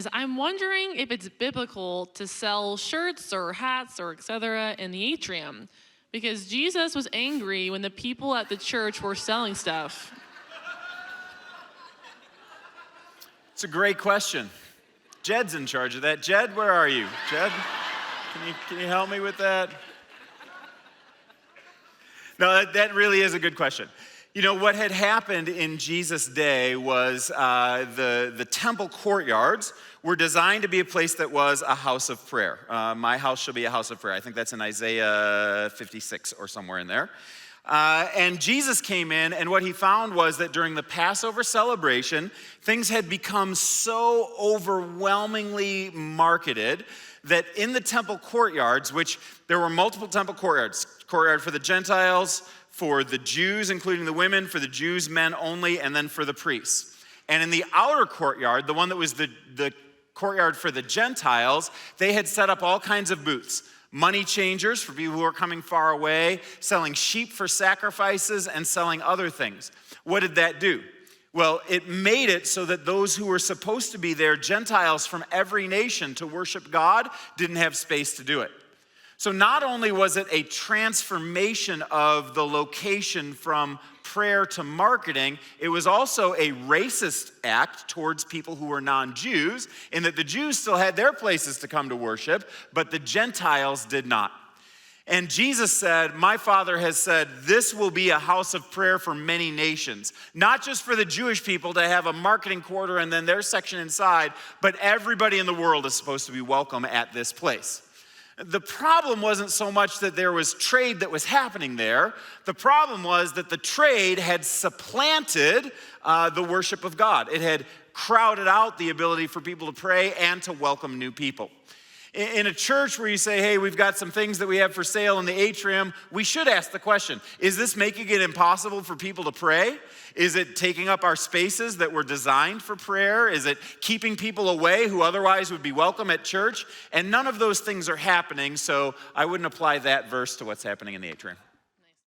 I'm wondering if it's biblical to sell shirts or hats or etc. in the atrium because Jesus was angry when the people at the church were selling stuff. It's a great question. Jed's in charge of that. Jed, where are you? Jed, can you help me with that? No, that really is a good question. You know, what had happened in Jesus' day was the temple courtyards were designed to be a place that was a house of prayer. My house shall be a house of prayer. I think that's in Isaiah 56 or somewhere in there. And Jesus came in, and what he found was that during the Passover celebration, things had become so overwhelmingly marketed that in the temple courtyards, which there were multiple temple courtyards, courtyard for the Gentiles, for the Jews, including the women, for the Jews, men only, and then for the priests. And in the outer courtyard, the one that was the courtyard for the Gentiles, they had set up all kinds of booths. Money changers for people who are coming far away, selling sheep for sacrifices, and selling other things. What did that do? Well, it made it so that those who were supposed to be there, Gentiles from every nation to worship God, didn't have space to do it. So not only was it a transformation of the location from prayer to marketing, it was also a racist act towards people who were non-Jews, in that the Jews still had their places to come to worship, but the Gentiles did not. And Jesus said, my Father has said, this will be a house of prayer for many nations. Not just for the Jewish people to have a marketing quarter and then their section inside, but everybody in the world is supposed to be welcome at this place. The problem wasn't so much that there was trade that was happening there. The problem was that the trade had supplanted the worship of God. It had crowded out the ability for people to pray and to welcome new people. In a church where you say, hey, we've got some things that we have for sale in the atrium, we should ask the question, is this making it impossible for people to pray? Is it taking up our spaces that were designed for prayer? Is it keeping people away who otherwise would be welcome at church? And none of those things are happening, so I wouldn't apply that verse to what's happening in the atrium.